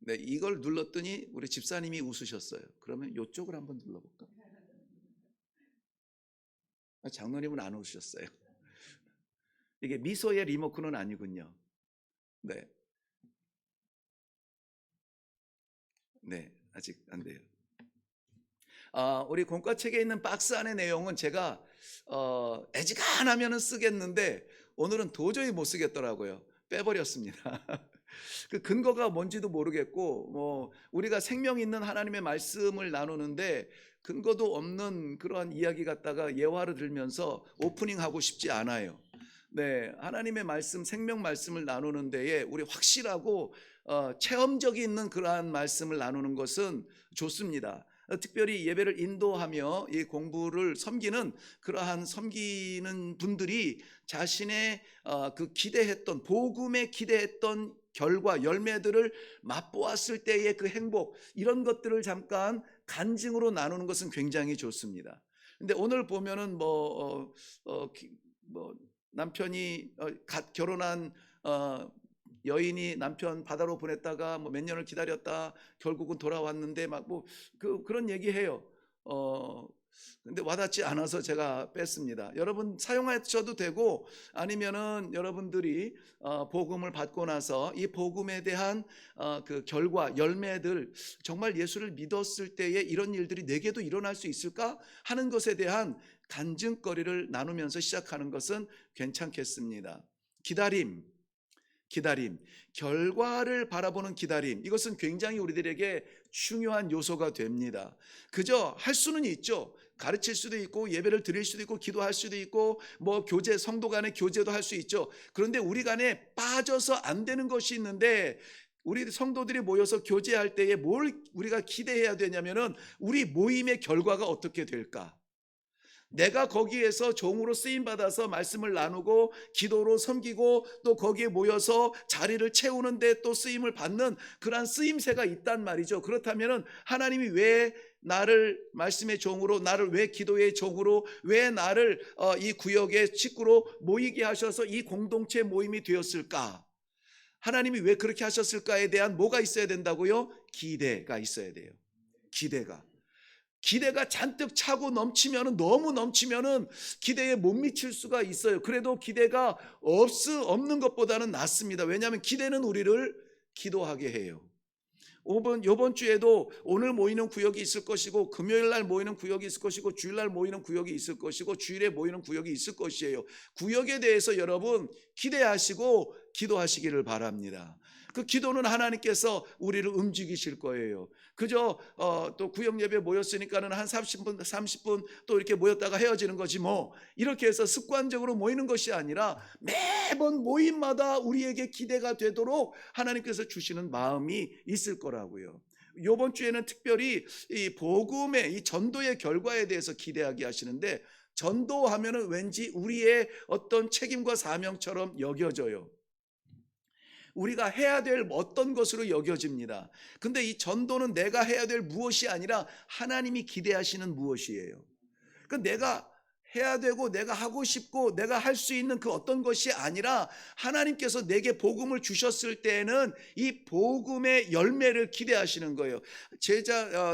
네, 이걸 눌렀더니 우리 집사님이 웃으셨어요. 그러면 이쪽을 한번 눌러볼까? 장로님은 안 웃으셨어요. 이게 미소의 리모컨은 아니군요. 네, 네, 아직 안 돼요. 우리 공과책에 있는 박스 안의 내용은 제가 애지간하면은 쓰겠는데 오늘은 도저히 못 쓰겠더라고요. 빼버렸습니다. 그 근거가 뭔지도 모르겠고, 뭐 우리가 생명 있는 하나님의 말씀을 나누는데 근거도 없는 그러한 이야기 갖다가 예화를 들면서 오프닝하고 싶지 않아요. 네, 하나님의 말씀, 생명 말씀을 나누는 데에 우리 확실하고 체험적이 있는 그러한 말씀을 나누는 것은 좋습니다. 특별히 예배를 인도하며 이 공부를 섬기는 그러한 섬기는 분들이 자신의 그 기대했던 복음에 기대했던 결과 열매들을 맛보았을 때의 그 행복, 이런 것들을 잠깐 간증으로 나누는 것은 굉장히 좋습니다. 근데 오늘 보면은 뭐 남편이 갓 결혼한 여인이 남편 바다로 보냈다가 뭐 몇 년을 기다렸다 결국은 돌아왔는데 막 뭐 그런 얘기해요. 근데 와닿지 않아서 제가 뺐습니다. 여러분 사용하셔도 되고, 아니면은 여러분들이 복음을 받고 나서 이 복음에 대한 그 결과 열매들, 정말 예수를 믿었을 때에 이런 일들이 내게도 일어날 수 있을까 하는 것에 대한 간증거리를 나누면서 시작하는 것은 괜찮겠습니다. 기다림, 결과를 바라보는 기다림, 이것은 굉장히 우리들에게 중요한 요소가 됩니다. 그저 할 수는 있죠. 가르칠 수도 있고 예배를 드릴 수도 있고 기도할 수도 있고 뭐 교제, 성도 간의 교제도 할 수 있죠. 그런데 우리 간에 빠져서 안 되는 것이 있는데, 우리 성도들이 모여서 교제할 때에 뭘 우리가 기대해야 되냐면은 우리 모임의 결과가 어떻게 될까? 내가 거기에서 종으로 쓰임 받아서 말씀을 나누고 기도로 섬기고 또 거기에 모여서 자리를 채우는데 또 쓰임을 받는 그러한 쓰임새가 있단 말이죠. 그렇다면은 하나님이 왜 나를 말씀의 종으로, 나를 왜 기도의 종으로, 왜 나를 이 구역의 식구로 모이게 하셔서 이 공동체 모임이 되었을까? 하나님이 왜 그렇게 하셨을까에 대한 뭐가 있어야 된다고요? 기대가 있어야 돼요. 기대가 잔뜩 차고 넘치면은, 너무 넘치면은 기대에 못 미칠 수가 있어요. 그래도 기대가 없는 것보다는 낫습니다. 왜냐하면 기대는 우리를 기도하게 해요. 이번 주에도 오늘 모이는 구역이 있을 것이고, 금요일 날 모이는 구역이 있을 것이고, 주일 날 모이는 구역이 있을 것이고, 주일에 모이는 구역이 있을 것이에요. 구역에 대해서 여러분 기대하시고 기도하시기를 바랍니다. 그 기도는 하나님께서 우리를 움직이실 거예요. 그저 또 구역 예배 모였으니까는 한 30분 또 이렇게 모였다가 헤어지는 거지 뭐, 이렇게 해서 습관적으로 모이는 것이 아니라 매번 모임마다 우리에게 기대가 되도록 하나님께서 주시는 마음이 있을 거라고요. 이번 주에는 특별히 이 복음의 이 전도의 결과에 대해서 기대하게 하시는데, 전도하면은 왠지 우리의 어떤 책임과 사명처럼 여겨져요. 우리가 해야 될 어떤 것으로 여겨집니다. 근데 이 전도는 내가 해야 될 무엇이 아니라 하나님이 기대하시는 무엇이에요. 그 내가 해야 되고 내가 하고 싶고 내가 할 수 있는 그 어떤 것이 아니라, 하나님께서 내게 복음을 주셨을 때에는 이 복음의 열매를 기대하시는 거예요.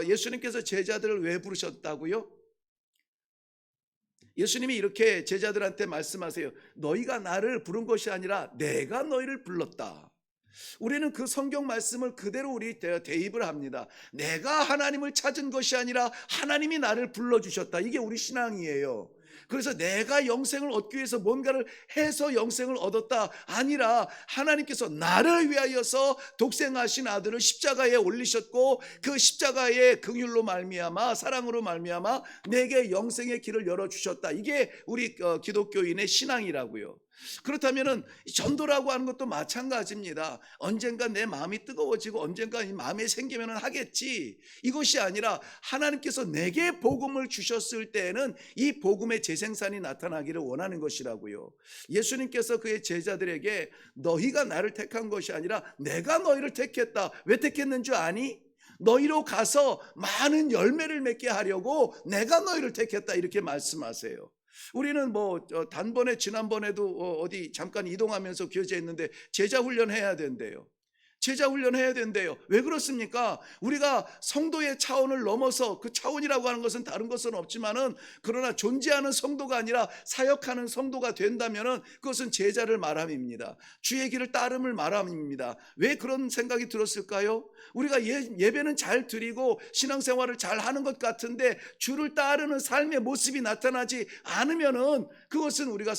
예수님께서 제자들을 왜 부르셨다고요? 예수님이 이렇게 제자들한테 말씀하세요. 너희가 나를 부른 것이 아니라 내가 너희를 불렀다. 우리는 그 성경 말씀을 그대로 우리 대입을 합니다. 내가 하나님을 찾은 것이 아니라 하나님이 나를 불러주셨다. 이게 우리 신앙이에요. 그래서 내가 영생을 얻기 위해서 뭔가를 해서 영생을 얻었다 아니라, 하나님께서 나를 위하여서 독생하신 아들을 십자가에 올리셨고 그 십자가의 긍휼로 말미암아, 사랑으로 말미암아 내게 영생의 길을 열어주셨다. 이게 우리 기독교인의 신앙이라고요. 그렇다면은 전도라고 하는 것도 마찬가지입니다. 언젠가 내 마음이 뜨거워지고 언젠가 이 마음이 생기면 하겠지, 이것이 아니라 하나님께서 내게 복음을 주셨을 때에는 이 복음의 재생산이 나타나기를 원하는 것이라고요. 예수님께서 그의 제자들에게 너희가 나를 택한 것이 아니라 내가 너희를 택했다. 왜 택했는 줄 아니? 너희로 가서 많은 열매를 맺게 하려고 내가 너희를 택했다, 이렇게 말씀하세요. 우리는 단번에 지난번에도 어디 잠깐 이동하면서 교제했는데 제자 훈련해야 된대요. 제자 훈련해야 된대요. 왜 그렇습니까? 우리가 성도의 차원을 넘어서, 그 차원이라고 하는 것은 다른 것은 없지만은, 그러나 존재하는 성도가 아니라 사역하는 성도가 된다면은 그것은 제자를 말함입니다. 주의 길을 따름을 말함입니다. 왜 그런 생각이 들었을까요? 우리가 예배는 잘 드리고 신앙생활을 잘 하는 것 같은데 주를 따르는 삶의 모습이 나타나지 않으면은 그것은 우리가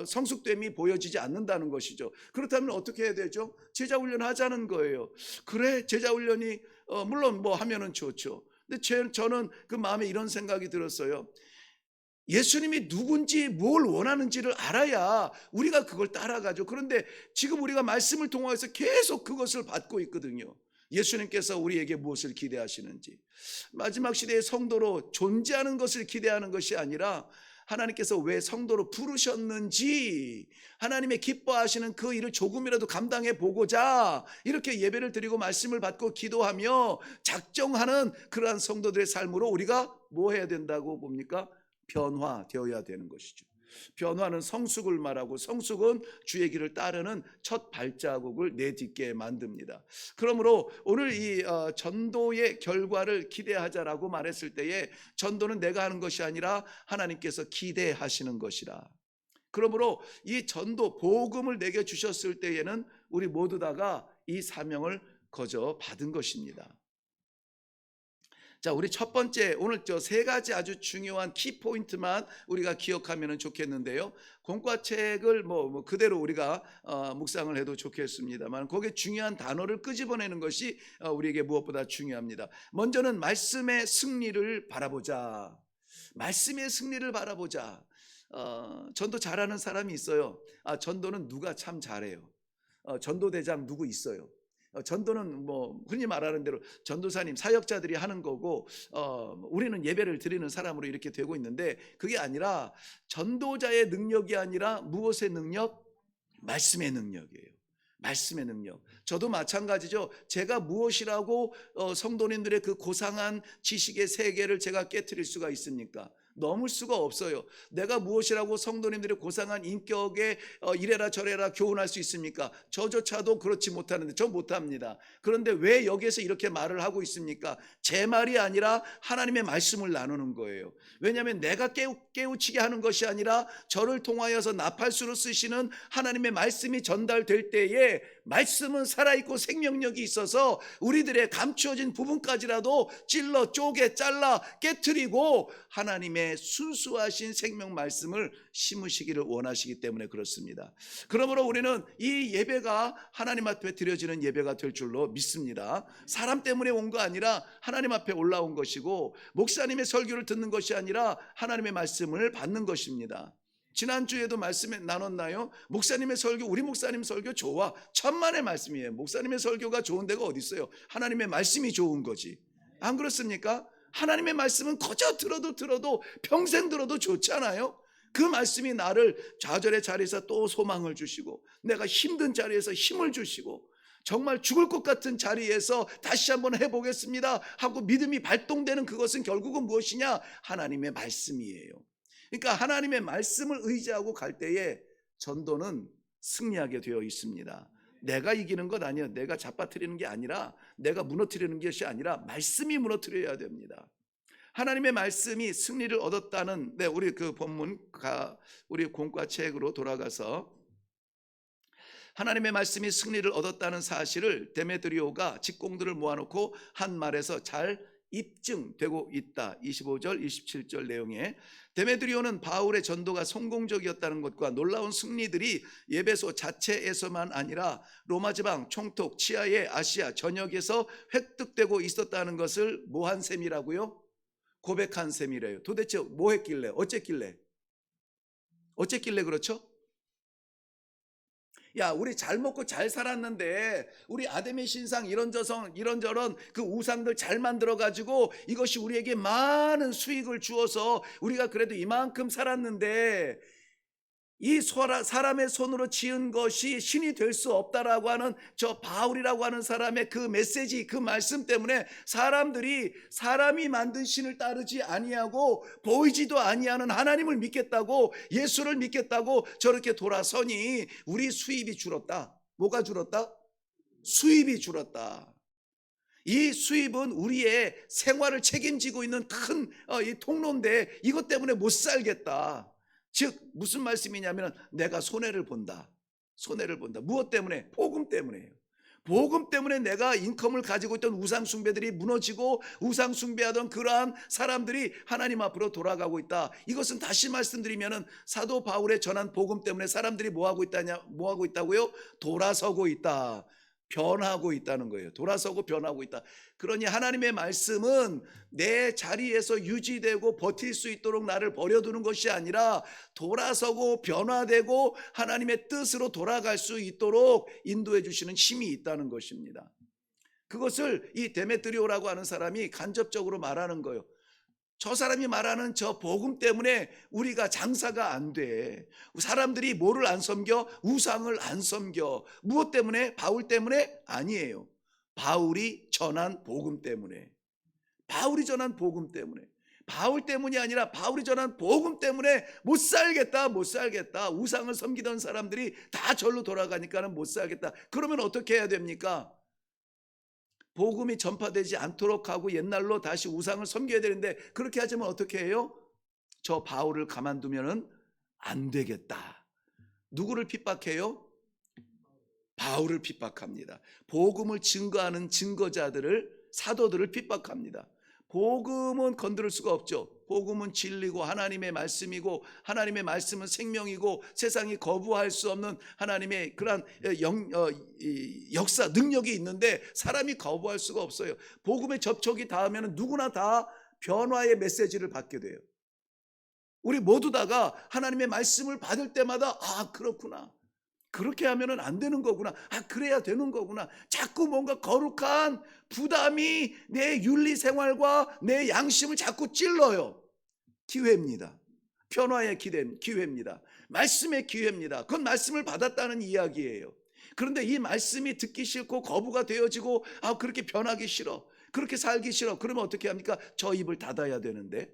성숙됨이 보여지지 않는다는 것이죠. 그렇다면 어떻게 해야 되죠? 제자 훈련 하자는 거예요. 그래, 제자 훈련이 물론 뭐 하면은 좋죠. 근데 저는 그 마음에 이런 생각이 들었어요. 예수님이 누군지 뭘 원하는지를 알아야 우리가 그걸 따라가죠. 그런데 지금 우리가 말씀을 통해서 계속 그것을 받고 있거든요. 예수님께서 우리에게 무엇을 기대하시는지, 마지막 시대의 성도로 존재하는 것을 기대하는 것이 아니라 하나님께서 왜 성도로 부르셨는지, 하나님의 기뻐하시는 그 일을 조금이라도 감당해 보고자 이렇게 예배를 드리고 말씀을 받고 기도하며 작정하는 그러한 성도들의 삶으로 우리가 뭐 해야 된다고 봅니까? 변화되어야 되는 것이죠. 변화는 성숙을 말하고, 성숙은 주의 길을 따르는 첫 발자국을 내딛게 만듭니다. 그러므로 오늘 이 전도의 결과를 기대하자라고 말했을 때에, 전도는 내가 하는 것이 아니라 하나님께서 기대하시는 것이라. 그러므로 이 전도 복음을 내게 주셨을 때에는 우리 모두 다가 이 사명을 거저 받은 것입니다. 자, 우리 첫 번째, 오늘 저 세 가지 아주 중요한 키포인트만 우리가 기억하면 좋겠는데요. 공과책을 뭐 그대로 우리가 묵상을 해도 좋겠습니다만, 거기에 중요한 단어를 끄집어내는 것이 우리에게 무엇보다 중요합니다. 먼저는 말씀의 승리를 바라보자. 말씀의 승리를 바라보자. 전도 잘하는 사람이 있어요. 전도는 누가 참 잘해요. 전도대장 누구 있어요. 전도는 뭐 흔히 말하는 대로 전도사님, 사역자들이 하는 거고, 우리는 예배를 드리는 사람으로 이렇게 되고 있는데, 그게 아니라 전도자의 능력이 아니라 무엇의 능력? 말씀의 능력이에요. 말씀의 능력. 저도 마찬가지죠. 제가 무엇이라고 성도님들의 그 고상한 지식의 세계를 제가 깨트릴 수가 있습니까? 넘을 수가 없어요. 내가 무엇이라고 성도님들의 고상한 인격에 이래라 저래라 교훈할 수 있습니까? 저조차도 그렇지 못하는데, 저 못합니다. 그런데 왜 여기에서 이렇게 말을 하고 있습니까? 제 말이 아니라 하나님의 말씀을 나누는 거예요. 왜냐하면 내가 깨우치게 하는 것이 아니라 저를 통하여서 나팔수로 쓰시는 하나님의 말씀이 전달될 때에, 말씀은 살아있고 생명력이 있어서 우리들의 감추어진 부분까지라도 찔러 쪼개 잘라 깨트리고 하나님의 순수하신 생명 말씀을 심으시기를 원하시기 때문에 그렇습니다. 그러므로 우리는 이 예배가 하나님 앞에 드려지는 예배가 될 줄로 믿습니다. 사람 때문에 온 거 아니라 하나님 앞에 올라온 것이고, 목사님의 설교를 듣는 것이 아니라 하나님의 말씀을 받는 것입니다. 지난주에도 말씀에 나눴나요? 목사님의 설교, 우리 목사님 설교 좋아. 천만의 말씀이에요. 목사님의 설교가 좋은 데가 어디 있어요? 하나님의 말씀이 좋은 거지. 안 그렇습니까? 하나님의 말씀은 거저 들어도 평생 들어도 좋잖아요. 그 말씀이 나를 좌절의 자리에서 또 소망을 주시고, 내가 힘든 자리에서 힘을 주시고, 정말 죽을 것 같은 자리에서 다시 한번 해보겠습니다 하고 믿음이 발동되는 그것은 결국은 무엇이냐? 하나님의 말씀이에요. 그러니까 하나님의 말씀을 의지하고 갈 때에 전도는 승리하게 되어 있습니다. 내가 이기는 것 아니에요. 내가 잡아뜨리는 게 아니라, 내가 무너뜨리는 것이 아니라 말씀이 무너뜨려야 됩니다. 하나님의 말씀이 승리를 얻었다는, 우리 그 본문, 우리 공과책으로 돌아가서 하나님의 말씀이 승리를 얻었다는 사실을 데메드리오가 직공들을 모아놓고 한 말에서 잘 입증되고 있다. 25절, 27절 내용에 데메드리오는 바울의 전도가 성공적이었다는 것과 놀라운 승리들이 예배소 자체에서만 아니라 로마 지방 총톡 치하의 아시아 전역에서 획득되고 있었다는 것을 뭐 한 셈이라고요? 고백한 셈이래요. 도대체 뭐 했길래, 어쨌길래 그렇죠? 야, 우리 잘 먹고 잘 살았는데 우리 아담의 신상 이런저런 그 우상들 잘 만들어가지고 이것이 우리에게 많은 수익을 주어서 우리가 그래도 이만큼 살았는데, 이 사람의 손으로 지은 것이 신이 될 수 없다라고 하는 저 바울이라고 하는 사람의 그 메시지, 그 말씀 때문에 사람들이 사람이 만든 신을 따르지 아니하고 보이지도 아니하는 하나님을 믿겠다고, 예수를 믿겠다고 저렇게 돌아서니 우리 수입이 줄었다. 뭐가 줄었다? 수입이 줄었다. 이 수입은 우리의 생활을 책임지고 있는 큰 이 통로인데 이것 때문에 못 살겠다. 즉 무슨 말씀이냐면 내가 손해를 본다. 손해를 본다. 무엇 때문에? 복음 때문에요. 복음 때문에 내가 인컴을 가지고 있던 우상 숭배들이 무너지고 우상 숭배하던 그러한 사람들이 하나님 앞으로 돌아가고 있다. 이것은 다시 말씀드리면은 사도 바울의 전한 복음 때문에 사람들이 뭐 하고 있다고요? 돌아서고 있다. 변하고 있다는 거예요. 돌아서고 변하고 있다. 그러니 하나님의 말씀은 내 자리에서 유지되고 버틸 수 있도록 나를 버려두는 것이 아니라 돌아서고 변화되고 하나님의 뜻으로 돌아갈 수 있도록 인도해 주시는 힘이 있다는 것입니다. 그것을 이 데메트리오라고 하는 사람이 간접적으로 말하는 거예요. 저 사람이 말하는 저 복음 때문에 우리가 장사가 안 돼. 사람들이 뭐를 안 섬겨? 우상을 안 섬겨. 무엇 때문에? 바울 때문에? 아니에요. 바울이 전한 복음 때문에. 바울이 전한 복음 때문에. 바울 때문이 아니라 바울이 전한 복음 때문에 못 살겠다. 우상을 섬기던 사람들이 다 절로 돌아가니까는 못 살겠다. 그러면 어떻게 해야 됩니까? 복음이 전파되지 않도록 하고 옛날로 다시 우상을 섬겨야 되는데 그렇게 하자면 어떻게 해요? 저 바울을 가만두면은 안 되겠다. 누구를 핍박해요? 바울을 핍박합니다. 복음을 증거하는 증거자들을 사도들을 핍박합니다. 복음은 건드릴 수가 없죠. 복음은 진리고 하나님의 말씀이고 하나님의 말씀은 생명이고 세상이 거부할 수 없는 하나님의 그러한 역사 능력이 있는데 사람이 거부할 수가 없어요. 복음의 접촉이 닿으면 누구나 다 변화의 메시지를 받게 돼요. 우리 모두 다가 하나님의 말씀을 받을 때마다 아 그렇구나. 그렇게 하면은 안 되는 거구나. 아, 그래야 되는 거구나. 자꾸 뭔가 거룩한 부담이 내 윤리 생활과 내 양심을 자꾸 찔러요. 기회입니다. 변화의 기회입니다. 말씀의 기회입니다. 그건 말씀을 받았다는 이야기예요. 그런데 이 말씀이 듣기 싫고 거부가 되어지고 아, 그렇게 변하기 싫어. 그렇게 살기 싫어. 그러면 어떻게 합니까? 저 입을 닫아야 되는데.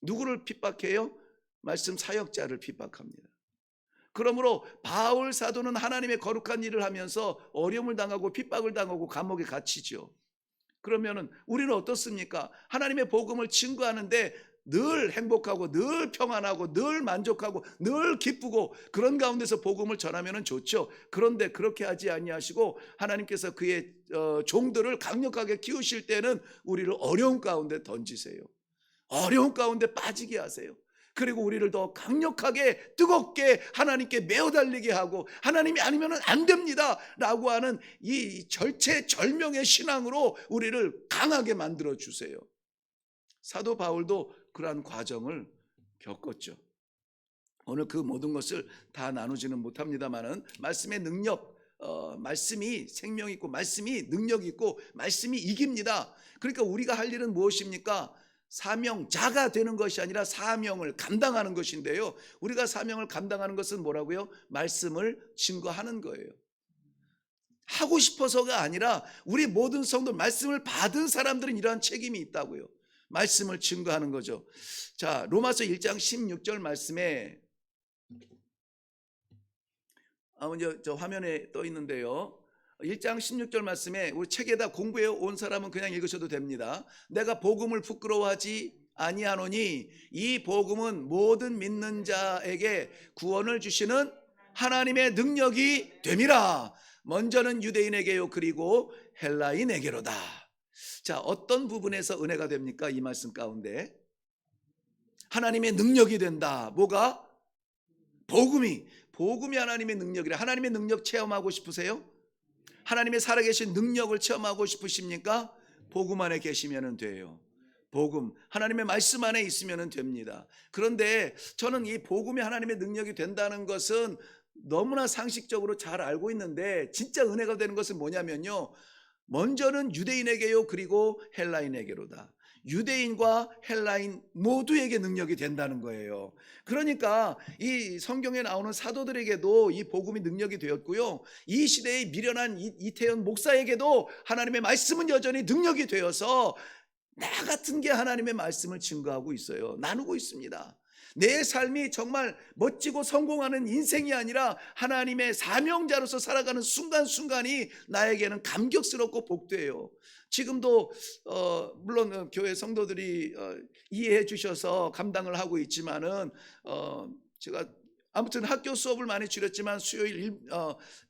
누구를 핍박해요? 말씀 사역자를 핍박합니다. 그러므로 바울 사도는 하나님의 거룩한 일을 하면서 어려움을 당하고 핍박을 당하고 감옥에 갇히죠. 그러면은 우리는 어떻습니까? 하나님의 복음을 증거하는데 늘 행복하고 늘 평안하고 늘 만족하고 늘 기쁘고 그런 가운데서 복음을 전하면은 좋죠. 그런데 그렇게 하지 아니하시고 하나님께서 그의 종들을 강력하게 키우실 때는 우리를 어려운 가운데 던지세요. 어려운 가운데 빠지게 하세요. 그리고 우리를 더 강력하게 뜨겁게 하나님께 매어 달리게 하고 하나님이 아니면 안 됩니다 라고 하는 이 절체절명의 신앙으로 우리를 강하게 만들어 주세요. 사도 바울도 그러한 과정을 겪었죠. 오늘 그 모든 것을 다 나누지는 못합니다만은 말씀의 능력, 말씀이 생명 있고 말씀이 능력 있고 말씀이 이깁니다. 그러니까 우리가 할 일은 무엇입니까? 사명자가 되는 것이 아니라 사명을 감당하는 것인데요. 우리가 사명을 감당하는 것은 뭐라고요? 말씀을 증거하는 거예요. 하고 싶어서가 아니라 우리 모든 성도 말씀을 받은 사람들은 이러한 책임이 있다고요. 말씀을 증거하는 거죠. 자, 로마서 1장 16절 말씀에 먼저 저 화면에 떠 있는데요. 1장 16절 말씀에 우리 책에다 공부해 온 사람은 그냥 읽으셔도 됩니다. 내가 복음을 부끄러워하지 아니하노니 이 복음은 모든 믿는 자에게 구원을 주시는 하나님의 능력이 됨이라. 먼저는 유대인에게요 그리고 헬라인에게로다. 자, 어떤 부분에서 은혜가 됩니까? 이 말씀 가운데 하나님의 능력이 된다. 뭐가? 복음이 하나님의 능력이라. 하나님의 능력 체험하고 싶으세요? 하나님의 살아계신 능력을 체험하고 싶으십니까? 복음 안에 계시면 돼요. 복음, 하나님의 말씀 안에 있으면 됩니다. 그런데 저는 이 복음이 하나님의 능력이 된다는 것은 너무나 상식적으로 잘 알고 있는데 진짜 은혜가 되는 것은 뭐냐면요, 먼저는 유대인에게요 그리고 헬라인에게로다. 유대인과 헬라인 모두에게 능력이 된다는 거예요. 그러니까 이 성경에 나오는 사도들에게도 이 복음이 능력이 되었고요, 이 시대에 미련한 이태현 목사에게도 하나님의 말씀은 여전히 능력이 되어서 나 같은 게 하나님의 말씀을 증거하고 있어요. 나누고 있습니다. 내 삶이 정말 멋지고 성공하는 인생이 아니라 하나님의 사명자로서 살아가는 순간순간이 나에게는 감격스럽고 복돼요. 지금도 물론 교회 성도들이 이해해 주셔서 감당을 하고 있지만은 제가 아무튼 학교 수업을 많이 줄였지만 수요일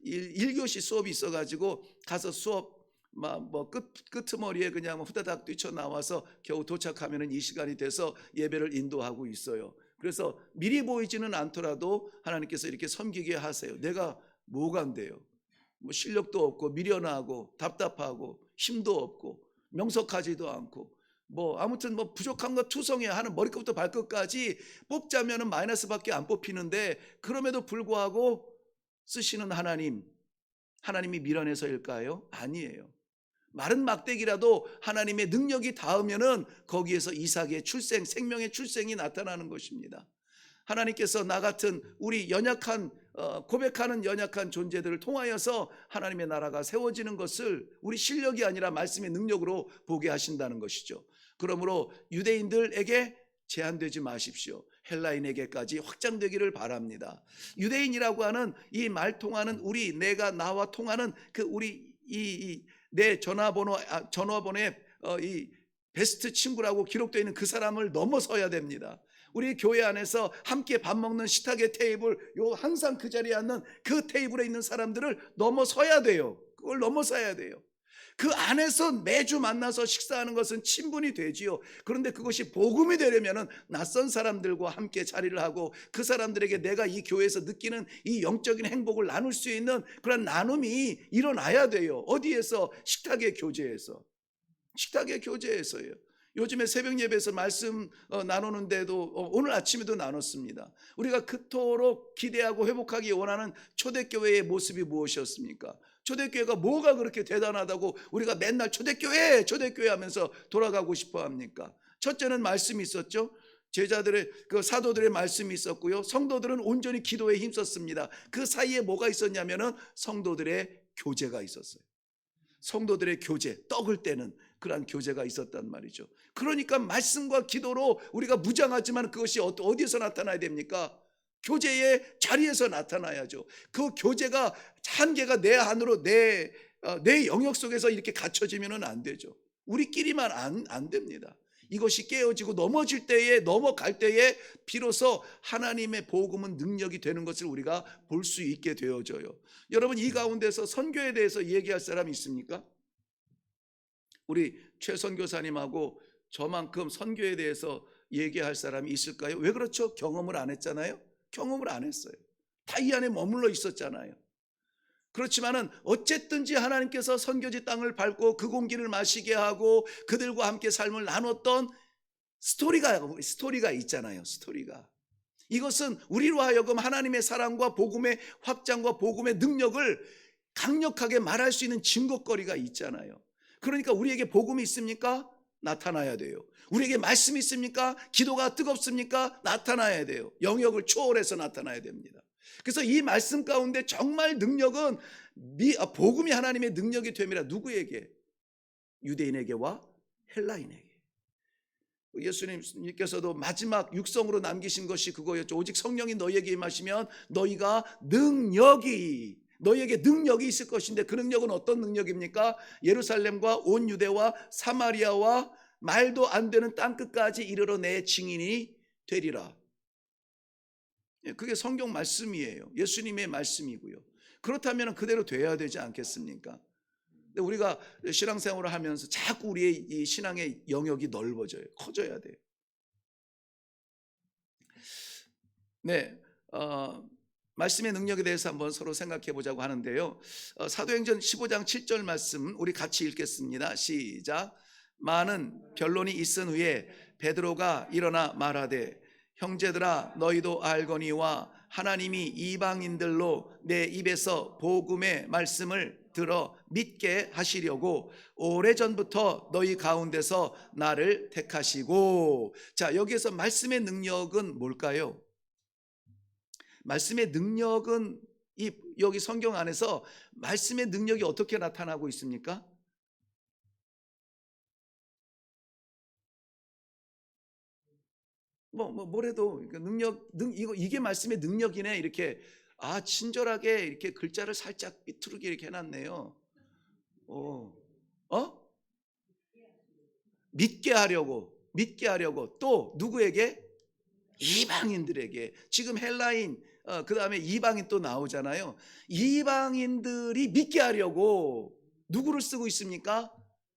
1교시 수업이 있어가지고 가서 수업 뭐 끄트머리에 그냥 후다닥 뛰쳐나와서 겨우 도착하면은 이 시간이 돼서 예배를 인도하고 있어요. 그래서 미리 보이지는 않더라도 하나님께서 이렇게 섬기게 하세요. 내가 뭐가 안 돼요? 뭐 실력도 없고 미련하고 답답하고 힘도 없고 명석하지도 않고 뭐 아무튼 뭐 부족한 거 투성이야 하는 머리끝부터 발끝까지 뽑자면은 마이너스밖에 안 뽑히는데 그럼에도 불구하고 쓰시는 하나님이 미련해서일까요? 아니에요. 마른 막대기라도 하나님의 능력이 닿으면은 거기에서 이삭의 출생, 생명의 출생이 나타나는 것입니다. 하나님께서 나 같은 우리 연약한 고백하는 연약한 존재들을 통하여서 하나님의 나라가 세워지는 것을 우리 실력이 아니라 말씀의 능력으로 보게 하신다는 것이죠. 그러므로 유대인들에게 제한되지 마십시오. 헬라인에게까지 확장되기를 바랍니다. 유대인이라고 하는 이 말 통하는 우리 내가 나와 통하는 그 우리 내 전화번호에 이 베스트 친구라고 기록되어 있는 그 사람을 넘어서야 됩니다. 우리 교회 안에서 함께 밥 먹는 식탁의 테이블, 항상 그 자리에 앉는 그 테이블에 있는 사람들을 넘어서야 돼요. 그걸 넘어서야 돼요. 그 안에서 매주 만나서 식사하는 것은 친분이 되지요. 그런데 그것이 복음이 되려면 낯선 사람들과 함께 자리를 하고 그 사람들에게 내가 이 교회에서 느끼는 이 영적인 행복을 나눌 수 있는 그런 나눔이 일어나야 돼요. 어디에서? 식탁의 교제에서. 식탁의 교제에서요. 요즘에 새벽 예배에서 말씀 나누는데도 오늘 아침에도 나눴습니다. 우리가 그토록 기대하고 회복하기 원하는 초대교회의 모습이 무엇이었습니까? 초대교회가 뭐가 그렇게 대단하다고 우리가 맨날 초대교회 하면서 돌아가고 싶어 합니까? 첫째는 말씀이 있었죠. 제자들의 그 사도들의 말씀이 있었고요. 성도들은 온전히 기도에 힘썼습니다. 그 사이에 뭐가 있었냐면은 성도들의 교제가 있었어요. 성도들의 교제, 떡을 떼는 그러한 교제가 있었단 말이죠. 그러니까 말씀과 기도로 우리가 무장하지만 그것이 어디에서 나타나야 됩니까? 교제의 자리에서 나타나야죠. 그 교제가 한계가 내 안으로 내 영역 속에서 이렇게 갖춰지면 안 되죠. 우리끼리만 안 됩니다. 이것이 깨어지고 넘어갈 때에 비로소 하나님의 복음은 능력이 되는 것을 우리가 볼 수 있게 되어져요. 여러분, 이 가운데서 선교에 대해서 얘기할 사람이 있습니까? 우리 최 선교사님하고 저만큼 선교에 대해서 얘기할 사람이 있을까요? 왜 그렇죠? 경험을 안 했잖아요. 경험을 안 했어요. 다 이 안에 머물러 있었잖아요. 그렇지만은 어쨌든지 하나님께서 선교지 땅을 밟고 그 공기를 마시게 하고 그들과 함께 삶을 나눴던 스토리가 있잖아요. 스토리가. 이것은 우리로 하여금 하나님의 사랑과 복음의 확장과 복음의 능력을 강력하게 말할 수 있는 증거거리가 있잖아요. 그러니까 우리에게 복음이 있습니까? 나타나야 돼요. 우리에게 말씀이 있습니까? 기도가 뜨겁습니까? 나타나야 돼요. 영역을 초월해서 나타나야 됩니다. 그래서 이 말씀 가운데 정말 능력은 복음이 하나님의 능력이 됨이라. 누구에게? 유대인에게와 헬라인에게. 예수님께서도 마지막 육성으로 남기신 것이 그거였죠. 오직 성령이 너희에게 임하시면 너희에게 능력이 있을 것인데 그 능력은 어떤 능력입니까? 예루살렘과 온 유대와 사마리아와 말도 안 되는 땅끝까지 이르러 내 증인이 되리라. 그게 성경 말씀이에요. 예수님의 말씀이고요. 그렇다면 그대로 돼야 되지 않겠습니까? 근데 우리가 신앙생활을 하면서 자꾸 우리의 이 신앙의 영역이 넓어져요. 커져야 돼요. 네, 말씀의 능력에 대해서 한번 서로 생각해 보자고 하는데요. 사도행전 15장 7절 말씀 우리 같이 읽겠습니다. 시작. 많은 변론이 있은 후에 베드로가 일어나 말하되 형제들아 너희도 알거니와 하나님이 이방인들로 내 입에서 복음의 말씀을 들어 믿게 하시려고 오래전부터 너희 가운데서 나를 택하시고. 자, 여기에서 말씀의 능력은 뭘까요? 말씀의 능력은 여기 성경 안에서 말씀의 능력이 어떻게 나타나고 있습니까? 뭐래도 이게 말씀의 능력이네 이렇게 친절하게 이렇게 글자를 살짝 삐뚤게 이렇게 해놨네요. 어, 어? 믿게 하려고 또 누구에게? 이방인들에게. 지금 헬라인 그 다음에 이방인 또 나오잖아요. 이방인들이 믿게 하려고 누구를 쓰고 있습니까?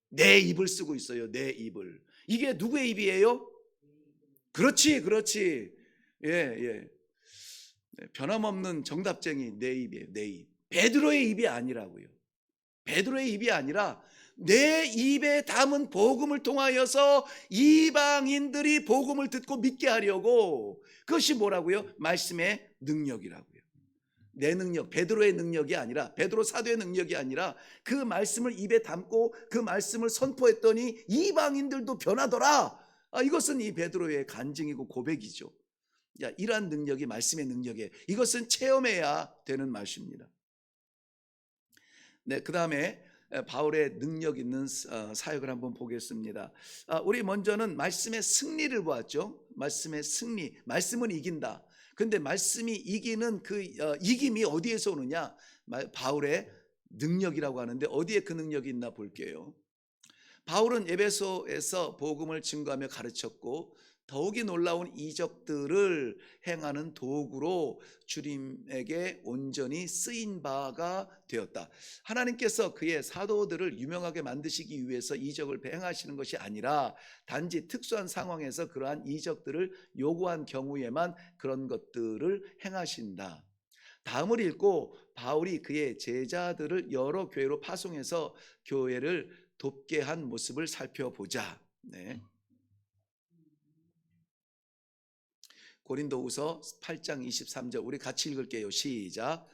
내 입을 쓰고 있어요. 내 입을. 이게 누구의 입이에요? 그렇지. 예, 예. 변함없는 정답쟁이 내 입이에요. 내 입. 베드로의 입이 아니라고요. 베드로의 입이 아니라 내 입에 담은 복음을 통하여서 이방인들이 복음을 듣고 믿게 하려고. 그것이 뭐라고요? 말씀의 능력이라고요. 내 능력, 베드로의 능력이 아니라, 베드로 사도의 능력이 아니라 그 말씀을 입에 담고 그 말씀을 선포했더니 이방인들도 변하더라. 이것은 이 베드로의 간증이고 고백이죠. 이러한 능력이 말씀의 능력이에요. 이것은 체험해야 되는 말씀입니다. 네, 그 다음에 바울의 능력 있는 사역을 한번 보겠습니다. 우리 먼저는 말씀의 승리를 보았죠. 말씀의 승리, 말씀은 이긴다. 근데 말씀이 이기는 그 이김이 어디에서 오느냐? 바울의 능력이라고 하는데 어디에 그 능력이 있나 볼게요. 바울은 에베소에서 복음을 증거하며 가르쳤고 더욱이 놀라운 이적들을 행하는 도구로 주님에게 온전히 쓰인 바가 되었다. 하나님께서 그의 사도들을 유명하게 만드시기 위해서 이적을 행하시는 것이 아니라 단지 특수한 상황에서 그러한 이적들을 요구한 경우에만 그런 것들을 행하신다. 다음을 읽고 바울이 그의 제자들을 여러 교회로 파송해서 교회를 돕게 한 모습을 살펴보자. 네. 고린도후서 8장 23절 우리 같이 읽을게요. 시작.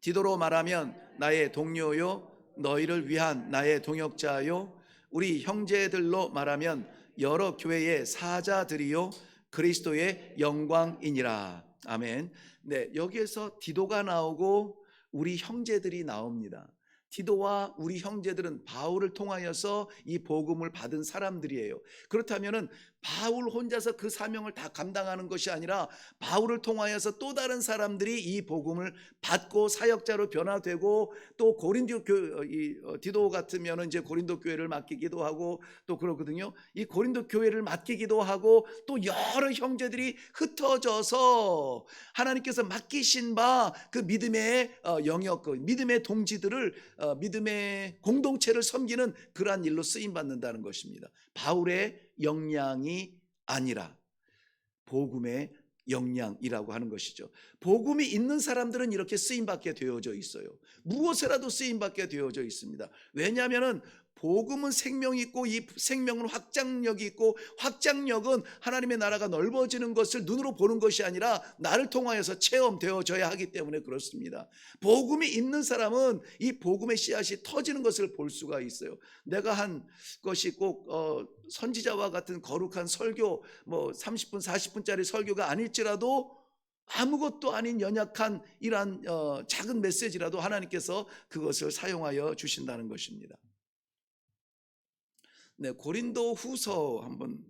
디도로 말하면 나의 동료요 너희를 위한 나의 동역자요 우리 형제들로 말하면 여러 교회의 사자들이요 그리스도의 영광이니라. 아멘. 네, 여기에서 디도가 나오고 우리 형제들이 나옵니다. 디도와 우리 형제들은 바울을 통하여서 이 복음을 받은 사람들이에요. 그렇다면은 바울 혼자서 그 사명을 다 감당하는 것이 아니라 바울을 통하여서 또 다른 사람들이 이 복음을 받고 사역자로 변화되고 또 고린도 디도 같으면 이제 고린도 교회를 맡기기도 하고 또 그러거든요. 이 고린도 교회를 맡기기도 하고 또 여러 형제들이 흩어져서 하나님께서 맡기신 바 그 믿음의 영역, 믿음의 동지들을 믿음의 공동체를 섬기는 그러한 일로 쓰임 받는다는 것입니다. 바울의 역량이 아니라 복음의 역량이라고 하는 것이죠. 복음이 있는 사람들은 이렇게 쓰임 받게 되어져 있어요. 무엇에라도 쓰임 받게 되어져 있습니다. 왜냐하면은 복음은 생명이 있고 이 생명은 확장력이 있고 확장력은 하나님의 나라가 넓어지는 것을 눈으로 보는 것이 아니라 나를 통하여서 체험되어져야 하기 때문에 그렇습니다. 복음이 있는 사람은 이 복음의 씨앗이 터지는 것을 볼 수가 있어요. 내가 한 것이 꼭 선지자와 같은 거룩한 설교 30분 40분짜리 설교가 아닐지라도 아무것도 아닌 연약한 이러한 작은 메시지라도 하나님께서 그것을 사용하여 주신다는 것입니다. 네, 고린도 후서 한번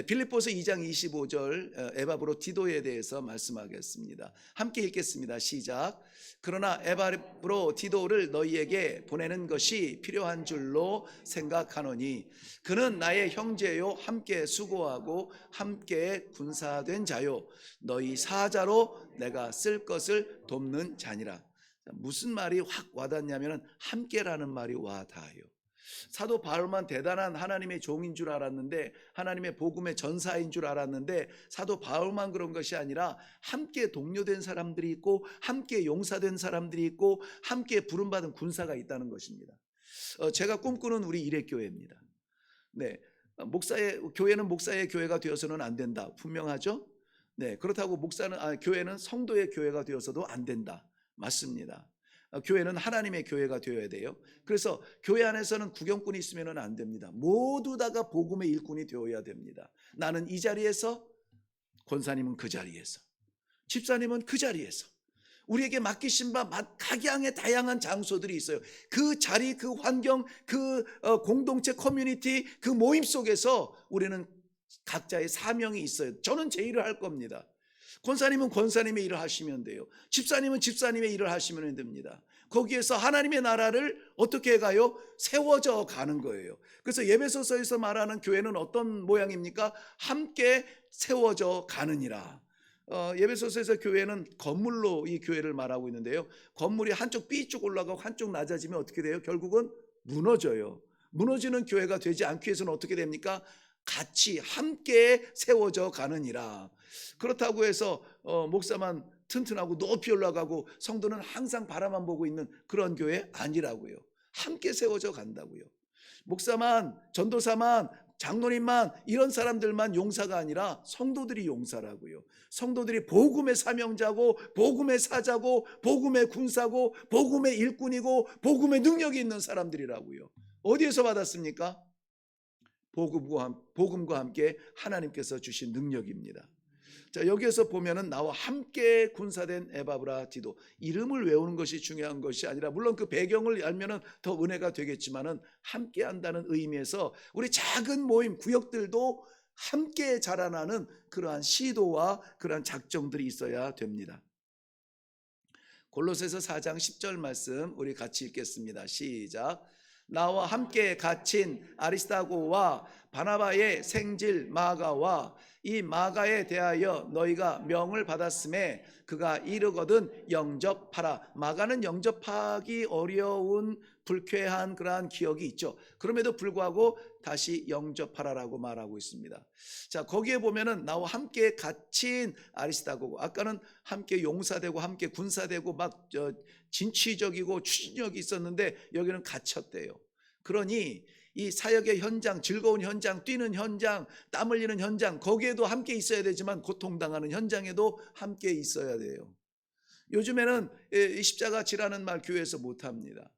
빌립보서 2장 25절 에바브로 디도에 대해서 말씀하겠습니다. 함께 읽겠습니다. 시작. 그러나 에바브로 디도를 너희에게 보내는 것이 필요한 줄로 생각하노니 그는 나의 형제요 함께 수고하고 함께 군사된 자요 너희 사자로 내가 쓸 것을 돕는 자니라. 무슨 말이 확 와닿냐면 함께라는 말이 와닿아요. 사도 바울만 대단한 하나님의 종인 줄 알았는데 하나님의 복음의 전사인 줄 알았는데 사도 바울만 그런 것이 아니라 함께 동료된 사람들이 있고 함께 용사된 사람들이 있고 함께 부름받은 군사가 있다는 것입니다. 제가 꿈꾸는 우리 일회교회입니다. 네, 교회는 목사의 교회가 되어서는 안 된다. 분명하죠? 네, 그렇다고 교회는 성도의 교회가 되어서도 안 된다. 맞습니다. 교회는 하나님의 교회가 되어야 돼요. 그래서 교회 안에서는 구경꾼이 있으면 안 됩니다. 모두 다가 복음의 일꾼이 되어야 됩니다. 나는 이 자리에서, 권사님은 그 자리에서, 집사님은 그 자리에서 우리에게 맡기신 바 각양의 다양한 장소들이 있어요. 그 자리, 그 환경, 그 공동체 커뮤니티, 그 모임 속에서 우리는 각자의 사명이 있어요. 저는 제 일을 할 겁니다. 권사님은 권사님의 일을 하시면 돼요. 집사님은 집사님의 일을 하시면 됩니다. 거기에서 하나님의 나라를 어떻게 가요? 세워져 가는 거예요. 그래서 에베소서에서 말하는 교회는 어떤 모양입니까? 함께 세워져 가느니라. 에베소서에서 교회는 건물로 이 교회를 말하고 있는데요. 건물이 한쪽 삐쭉 올라가고 한쪽 낮아지면 어떻게 돼요? 결국은 무너져요. 무너지는 교회가 되지 않기 위해서는 어떻게 됩니까? 같이 함께 세워져 가느니라. 그렇다고 해서 목사만 튼튼하고 높이 올라가고 성도는 항상 바라만 보고 있는 그런 교회 아니라고요. 함께 세워져 간다고요. 목사만, 전도사만, 장로님만, 이런 사람들만 용사가 아니라 성도들이 용사라고요. 성도들이 복음의 사명자고 복음의 사자고 복음의 군사고 복음의 일꾼이고 복음의 능력이 있는 사람들이라고요. 어디에서 받았습니까? 복음과 함께 하나님께서 주신 능력입니다. 자, 여기에서 보면은 나와 함께 군사된 에바브라디도, 이름을 외우는 것이 중요한 것이 아니라, 물론 그 배경을 알면은 더 은혜가 되겠지만은 함께 한다는 의미에서 우리 작은 모임 구역들도 함께 자라나는 그러한 시도와 그러한 작정들이 있어야 됩니다. 골로새서 4장 10절 말씀 우리 같이 읽겠습니다. 시작. 나와 함께 갇힌 아리스다고와 바나바의 생질 마가와 이 마가에 대하여 너희가 명을 받았음에 그가 이르거든 영접하라. 마가는 영접하기 어려운 불쾌한 그러한 기억이 있죠. 그럼에도 불구하고 다시 영접하라라고 말하고 있습니다. 자, 거기에 보면은 나와 함께 갇힌 아리스다고, 아까는 함께 용사되고 함께 군사되고 막 진취적이고 추진력이 있었는데 여기는 갇혔대요. 그러니 이 사역의 현장, 즐거운 현장, 뛰는 현장, 땀 흘리는 현장, 거기에도 함께 있어야 되지만 고통당하는 현장에도 함께 있어야 돼요. 요즘에는 이 십자가 지라는 말 교회에서 못합니다.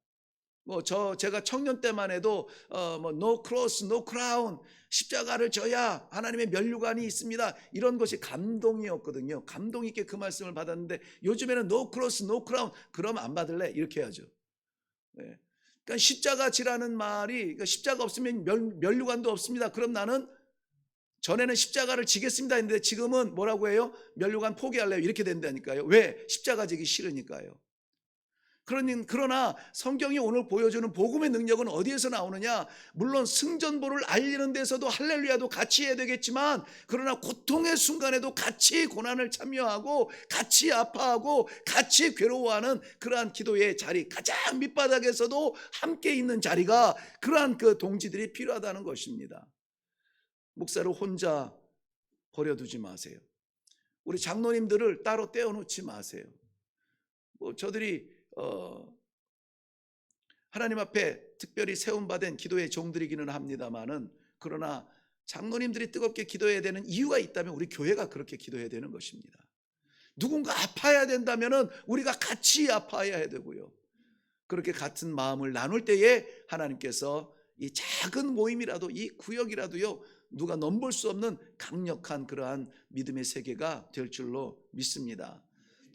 제가 청년 때만 해도 no cross, no crown, 십자가를 져야 하나님의 면류관이 있습니다, 이런 것이 감동이었거든요. 감동 있게 그 말씀을 받았는데 요즘에는 no cross, no crown, 그럼 안 받을래? 이렇게 해야죠. 네. 그러니까 십자가 지라는 말이, 그러니까 십자가 없으면 면류관도 없습니다. 그럼 나는 전에는 십자가를 지겠습니다 했는데 지금은 뭐라고 해요? 면류관 포기할래요, 이렇게 된다니까요. 왜? 십자가 지기 싫으니까요. 그러나 성경이 오늘 보여주는 복음의 능력은 어디에서 나오느냐? 물론 승전보를 알리는 데서도 할렐루야도 같이 해야 되겠지만, 그러나 고통의 순간에도 같이 고난을 참여하고 같이 아파하고 같이 괴로워하는 그러한 기도의 자리, 가장 밑바닥에서도 함께 있는 자리가, 그러한 그 동지들이 필요하다는 것입니다. 목사를 혼자 버려두지 마세요. 우리 장로님들을 따로 떼어놓지 마세요. 저들이 하나님 앞에 특별히 세움받은 기도의 종들이기는 합니다만은, 그러나 장로님들이 뜨겁게 기도해야 되는 이유가 있다면 우리 교회가 그렇게 기도해야 되는 것입니다. 누군가 아파야 된다면은 우리가 같이 아파야 되고요. 그렇게 같은 마음을 나눌 때에 하나님께서 이 작은 모임이라도, 이 구역이라도요, 누가 넘볼 수 없는 강력한 그러한 믿음의 세계가 될 줄로 믿습니다.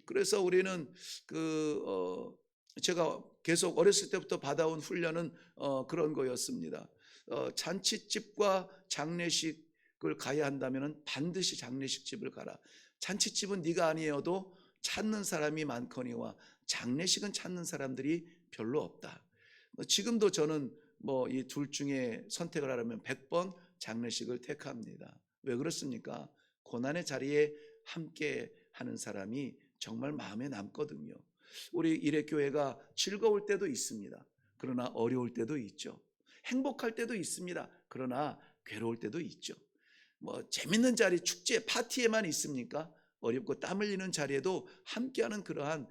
그래서 우리는 제가 계속 어렸을 때부터 받아온 훈련은 그런 거였습니다. 잔치집과 장례식을 가야 한다면 반드시 장례식집을 가라. 잔치집은 네가 아니어도 찾는 사람이 많거니와 장례식은 찾는 사람들이 별로 없다. 지금도 저는 이 둘 중에 선택을 하려면 100번 장례식을 택합니다. 왜 그렇습니까? 고난의 자리에 함께 하는 사람이 정말 마음에 남거든요. 우리 일회교회가 즐거울 때도 있습니다. 그러나 어려울 때도 있죠. 행복할 때도 있습니다. 그러나 괴로울 때도 있죠. 재밌는 자리, 축제, 파티에만 있습니까? 어렵고 땀 흘리는 자리에도 함께하는 그러한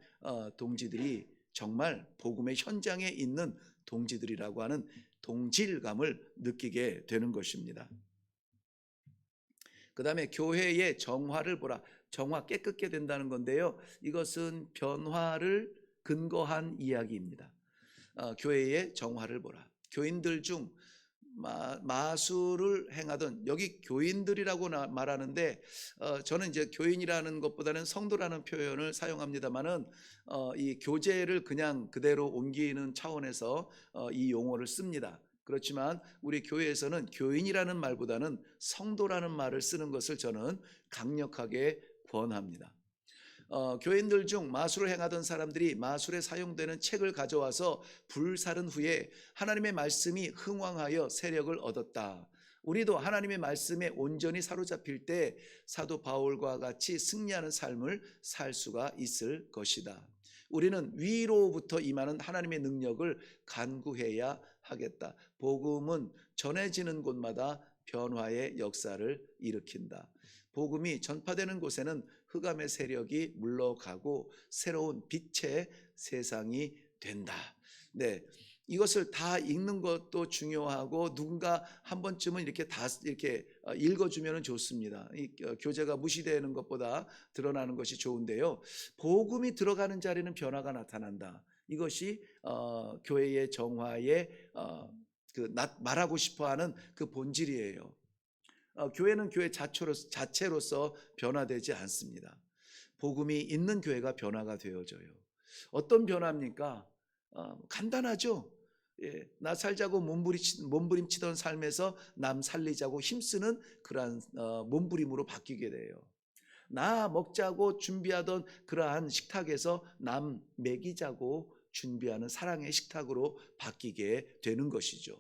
동지들이 정말 복음의 현장에 있는 동지들이라고 하는 동질감을 느끼게 되는 것입니다. 그 다음에 교회의 정화를 보라. 정화, 깨끗게 된다는 건데요, 이것은 변화를 근거한 이야기입니다. 교회의 정화를 보라. 교인들 중 마술을 행하던, 여기 교인들이라고 말하는데 저는 이제 교인이라는 것보다는 성도라는 표현을 사용합니다만은 이 교제를 그냥 그대로 옮기는 차원에서 이 용어를 씁니다. 그렇지만 우리 교회에서는 교인이라는 말보다는 성도라는 말을 쓰는 것을 저는 강력하게 권합니다. 교인들 중 마술을 행하던 사람들이 마술에 사용되는 책을 가져와서 불사른 후에 하나님의 말씀이 흥왕하여 세력을 얻었다. 우리도 하나님의 말씀에 온전히 사로잡힐 때 사도 바울과 같이 승리하는 삶을 살 수가 있을 것이다. 우리는 위로부터 임하는 하나님의 능력을 간구해야 하겠다. 복음은 전해지는 곳마다 변화의 역사를 일으킨다. 복음이 전파되는 곳에는 흑암의 세력이 물러가고 새로운 빛의 세상이 된다. 네. 이것을 다 읽는 것도 중요하고 누군가 한 번쯤은 이렇게 다 이렇게 읽어주면 좋습니다. 이 교재가 무시되는 것보다 드러나는 것이 좋은데요. 복음이 들어가는 자리는 변화가 나타난다. 이것이 교회의 정화의 말하고 싶어하는 그 본질이에요. 교회는 교회 자체로서 변화되지 않습니다. 복음이 있는 교회가 변화가 되어져요. 어떤 변화입니까? 간단하죠. 예, 나 살자고 몸부림치던 삶에서 남 살리자고 힘쓰는 그러한 몸부림으로 바뀌게 돼요. 나 먹자고 준비하던 그러한 식탁에서 남 먹이자고 준비하는 사랑의 식탁으로 바뀌게 되는 것이죠.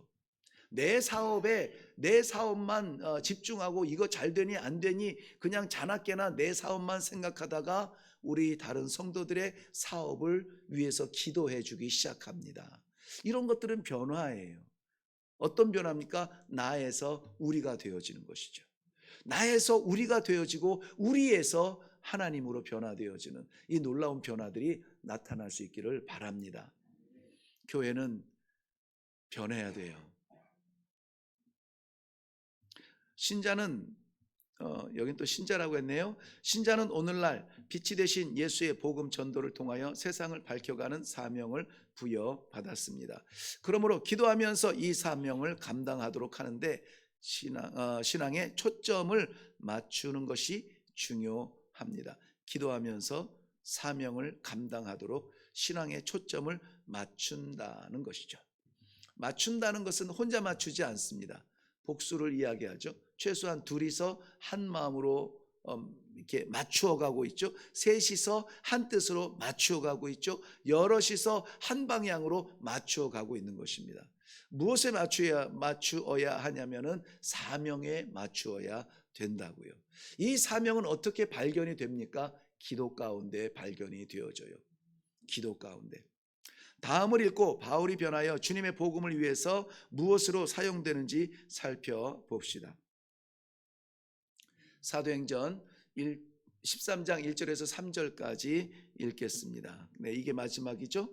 내 사업만 집중하고 이거 잘 되니 안 되니 그냥 자나깨나 내 사업만 생각하다가 우리 다른 성도들의 사업을 위해서 기도해 주기 시작합니다. 이런 것들은 변화예요. 어떤 변화입니까? 나에서 우리가 되어지는 것이죠. 나에서 우리가 되어지고 우리에서 하나님으로 변화되어지는 이 놀라운 변화들이 나타날 수 있기를 바랍니다. 교회는 변해야 돼요. 신자는 여긴 또 신자라고 했네요. 신자는 오늘날 빛이 되신 예수의 복음 전도를 통하여 세상을 밝혀가는 사명을 부여받았습니다. 그러므로 기도하면서 이 사명을 감당하도록 하는데 신앙의 초점을 맞추는 것이 중요합니다. 기도하면서 사명을 감당하도록 신앙의 초점을 맞춘다는 것이죠. 맞춘다는 것은 혼자 맞추지 않습니다. 복수를 이야기하죠. 최소한 둘이서 한 마음으로 이렇게 맞추어 가고 있죠. 셋이서 한 뜻으로 맞추어 가고 있죠. 여럿이서 한 방향으로 맞추어 가고 있는 것입니다. 무엇에 맞추어야 하냐면은 사명에 맞추어야 된다고요. 이 사명은 어떻게 발견이 됩니까? 기도 가운데 발견이 되어져요. 기도 가운데. 다음을 읽고 바울이 변하여 주님의 복음을 위해서 무엇으로 사용되는지 살펴봅시다. 사도행전 13장 1절에서 3절까지 읽겠습니다. 네, 이게 마지막이죠.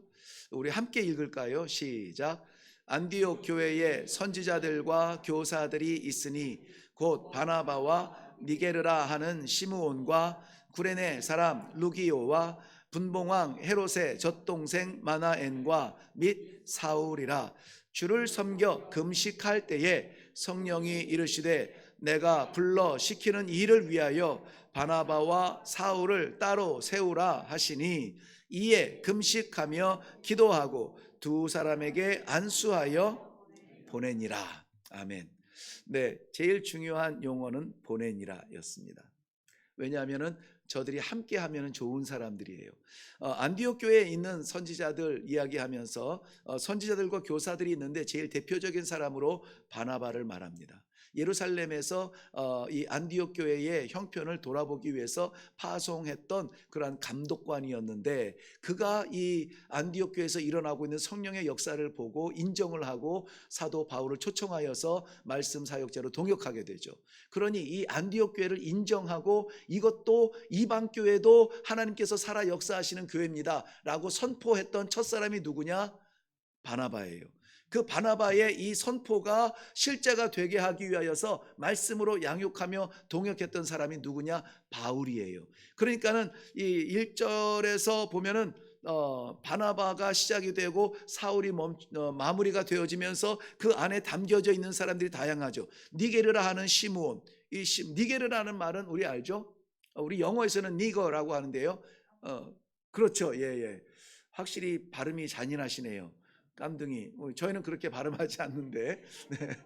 우리 함께 읽을까요? 시작. 안디옥 교회에 선지자들과 교사들이 있으니 곧 바나바와 니게르라 하는 시므온과 구레네 사람 루기오와 분봉왕 헤롯의 젖동생 마나엔과 및 사울이라. 주를 섬겨 금식할 때에 성령이 이르시되 내가 불러 시키는 일을 위하여 바나바와 사울을 따로 세우라 하시니 이에 금식하며 기도하고 두 사람에게 안수하여 보내니라. 아멘. 네, 제일 중요한 용어는 보내니라였습니다. 왜냐하면은 저들이 함께 하면 좋은 사람들이에요. 안디옥 교회에 있는 선지자들 이야기하면서 선지자들과 교사들이 있는데 제일 대표적인 사람으로 바나바를 말합니다. 예루살렘에서 이 안디옥 교회의 형편을 돌아보기 위해서 파송했던 그러한 감독관이었는데 그가 이 안디옥 교회에서 일어나고 있는 성령의 역사를 보고 인정을 하고 사도 바울을 초청하여서 말씀 사역자로 동역하게 되죠. 그러니 이 안디옥 교회를 인정하고 이것도 이방 교회도 하나님께서 살아 역사하시는 교회입니다 라고 선포했던 첫사람이 누구냐? 바나바예요. 그 바나바의 이 선포가 실제가 되게 하기 위하여서 말씀으로 양육하며 동역했던 사람이 누구냐? 바울이에요. 그러니까는 이 1절에서 보면은 바나바가 시작이 되고 사울이 마무리가 되어지면서 그 안에 담겨져 있는 사람들이 다양하죠. 니게르라 하는 시므온. 이 니게르라는 말은 우리 알죠? 우리 영어에서는 니거라고 하는데요. 그렇죠. 예. 확실히 발음이 잔인하시네요. 깜둥이. 저희는 그렇게 발음하지 않는데. 네.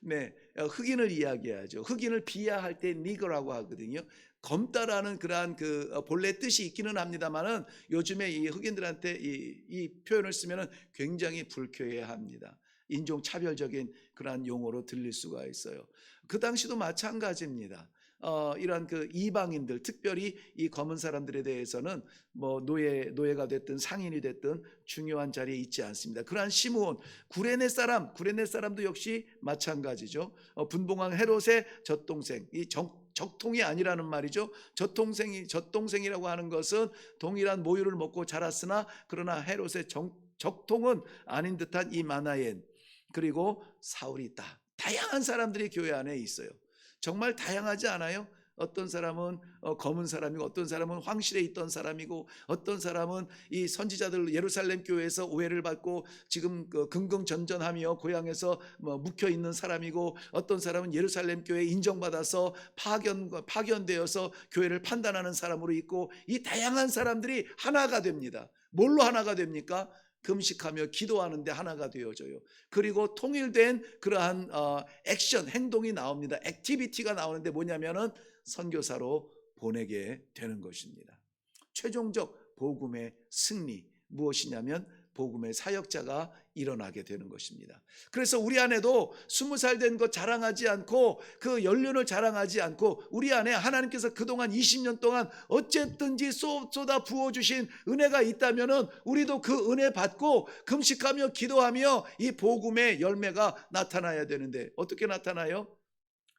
네, 흑인을 이야기하죠. 흑인을 비하할 때 니거라고 하거든요. 검다라는 그러한 본래 뜻이 있기는 합니다만은 요즘에 이 흑인들한테 이 표현을 쓰면은 굉장히 불쾌해합니다. 인종 차별적인 그러한 용어로 들릴 수가 있어요. 그 당시도 마찬가지입니다. 이러한 이방인들, 특별히 이 검은 사람들에 대해서는 뭐 노예가 됐든 상인이 됐든 중요한 자리에 있지 않습니다. 그러한 시므온, 구레네 사람도 역시 마찬가지죠. 분봉왕 헤롯의 젖동생, 이 적통이 아니라는 말이죠. 젖동생이라고 하는 것은 동일한 모유를 먹고 자랐으나 그러나 헤롯의 적통은 아닌 듯한 이 마나엔, 그리고 사울이 있다. 다양한 사람들이 교회 안에 있어요. 정말 다양하지 않아요? 어떤 사람은 검은 사람이고, 어떤 사람은 황실에 있던 사람이고, 어떤 사람은 이 선지자들 예루살렘 교회에서 오해를 받고 지금 긍긍전전하며 고향에서 묵혀 있는 사람이고, 어떤 사람은 예루살렘 교회에 인정받아서 파견되어서 교회를 판단하는 사람으로 있고, 이 다양한 사람들이 하나가 됩니다. 뭘로 하나가 됩니까? 금식하며 기도하는데 하나가 되어져요. 그리고 통일된 그러한 액션, 행동이 나옵니다. 액티비티가 나오는데 뭐냐면은 선교사로 보내게 되는 것입니다. 최종적 복음의 승리 무엇이냐면 복음의 사역자가 일어나게 되는 것입니다. 그래서 우리 안에도 20살 된 것 자랑하지 않고 그 연륜을 자랑하지 않고 우리 안에 하나님께서 그동안 20년 동안 어쨌든지 쏟아 부어주신 은혜가 있다면은 우리도 그 은혜 받고 금식하며 기도하며 이 복음의 열매가 나타나야 되는데 어떻게 나타나요?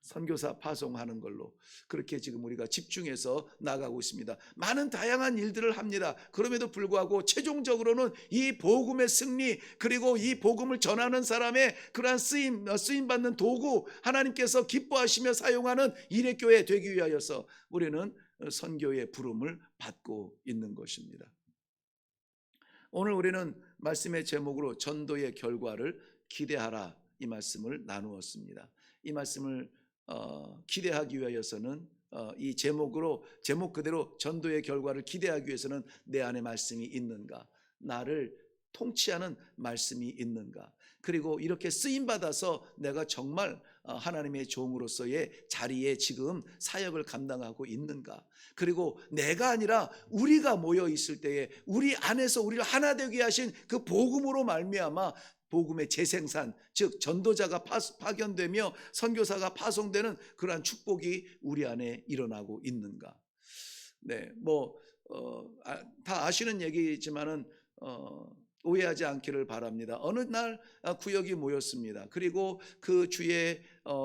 선교사 파송하는 걸로 그렇게 지금 우리가 집중해서 나가고 있습니다. 많은 다양한 일들을 합니다. 그럼에도 불구하고 최종적으로는 이 복음의 승리, 그리고 이 복음을 전하는 사람의 그러한 쓰임 받는 도구, 하나님께서 기뻐하시며 사용하는 일회교회 되기 위하여서 우리는 선교의 부름을 받고 있는 것입니다. 오늘 우리는 말씀의 제목으로 전도의 결과를 기대하라, 이 말씀을 나누었습니다. 이 말씀을 기대하기 위하여서는 이 제목 그대로 전도의 결과를 기대하기 위해서는 내 안에 말씀이 있는가, 나를 통치하는 말씀이 있는가, 그리고 이렇게 쓰임받아서 내가 정말 하나님의 종으로서의 자리에 지금 사역을 감당하고 있는가, 그리고 내가 아니라 우리가 모여 있을 때에 우리 안에서 우리를 하나 되게 하신 그 복음으로 말미암아 복음의 재생산, 즉 전도자가 파견되며 선교사가 파송되는 그러한 축복이 우리 안에 일어나고 있는가. 네, 다 아시는 얘기지만은 오해하지 않기를 바랍니다. 어느 날 구역이 모였습니다. 그리고 그 주의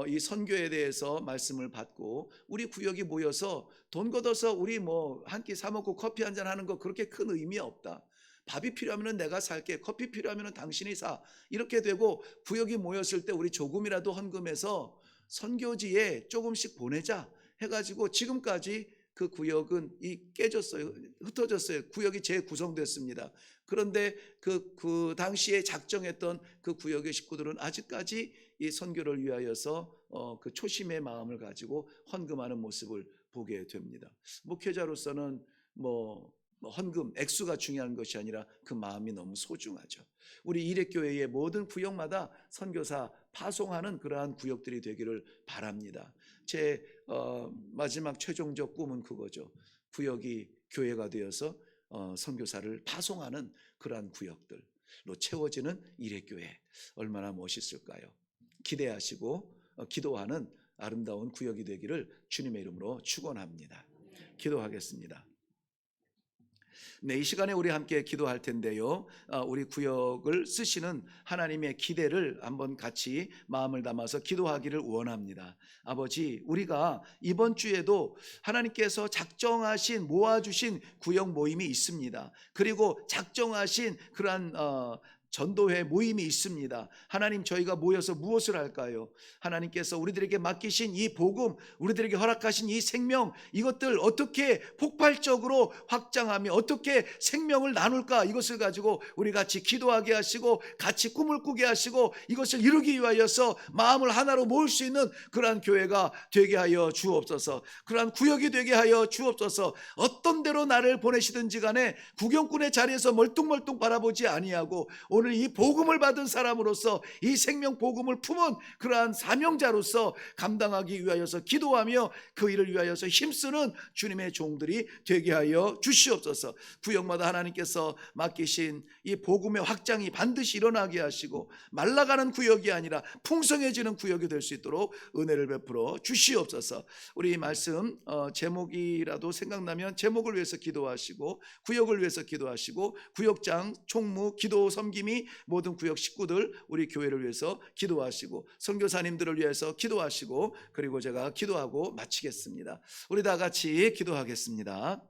이 선교에 대해서 말씀을 받고 우리 구역이 모여서 돈 걷어서 우리 한 끼 사 먹고 커피 한잔 하는 거 그렇게 큰 의미 없다. 밥이 필요하면 내가 살게, 커피 필요하면 당신이 사, 이렇게 되고 구역이 모였을 때 우리 조금이라도 헌금해서 선교지에 조금씩 보내자 해가지고 지금까지 그 구역은 깨졌어요. 흩어졌어요. 구역이 재구성됐습니다. 그런데 그 당시에 작정했던 그 구역의 식구들은 아직까지 이 선교를 위하여서 그 초심의 마음을 가지고 헌금하는 모습을 보게 됩니다. 목회자로서는 헌금 액수가 중요한 것이 아니라 그 마음이 너무 소중하죠. 우리 일회교회의 모든 구역마다 선교사 파송하는 그러한 구역들이 되기를 바랍니다. 제 마지막 최종적 꿈은 그거죠. 구역이 교회가 되어서 선교사를 파송하는 그러한 구역들로 채워지는 일회교회, 얼마나 멋있을까요? 기대하시고 기도하는 아름다운 구역이 되기를 주님의 이름으로 축원합니다. 기도하겠습니다. 네, 이 시간에 우리 함께 기도할 텐데요. 우리 구역을 쓰시는 하나님의 기대를 한번 같이 마음을 담아서 기도하기를 원합니다. 아버지, 우리가 이번 주에도 하나님께서 작정하신 모아주신 구역 모임이 있습니다. 그리고 작정하신 그러한 전도회 모임이 있습니다. 하나님, 저희가 모여서 무엇을 할까요? 하나님께서 우리들에게 맡기신 이 복음, 우리들에게 허락하신 이 생명, 이것들 어떻게 폭발적으로 확장하며 어떻게 생명을 나눌까, 이것을 가지고 우리 같이 기도하게 하시고 같이 꿈을 꾸게 하시고 이것을 이루기 위하여서 마음을 하나로 모을 수 있는 그러한 교회가 되게 하여 주옵소서. 그러한 구역이 되게 하여 주옵소서. 어떤 데로 나를 보내시든지 간에 구경꾼의 자리에서 멀뚱멀뚱 바라보지 아니하고 오늘 이 복음을 받은 사람으로서 이 생명 복음을 품은 그러한 사명자로서 감당하기 위하여서 기도하며 그 일을 위하여서 힘쓰는 주님의 종들이 되게 하여 주시옵소서. 구역마다 하나님께서 맡기신 이 복음의 확장이 반드시 일어나게 하시고 말라가는 구역이 아니라 풍성해지는 구역이 될 수 있도록 은혜를 베풀어 주시옵소서. 우리 이 말씀 제목이라도 생각나면 제목을 위해서 기도하시고 구역을 위해서 기도하시고 구역장, 총무, 기도 섬김이 모든 구역 식구들 우리 교회를 위해서 기도하시고 선교사님들을 위해서 기도하시고 그리고 제가 기도하고 마치겠습니다. 우리 다 같이 기도하겠습니다.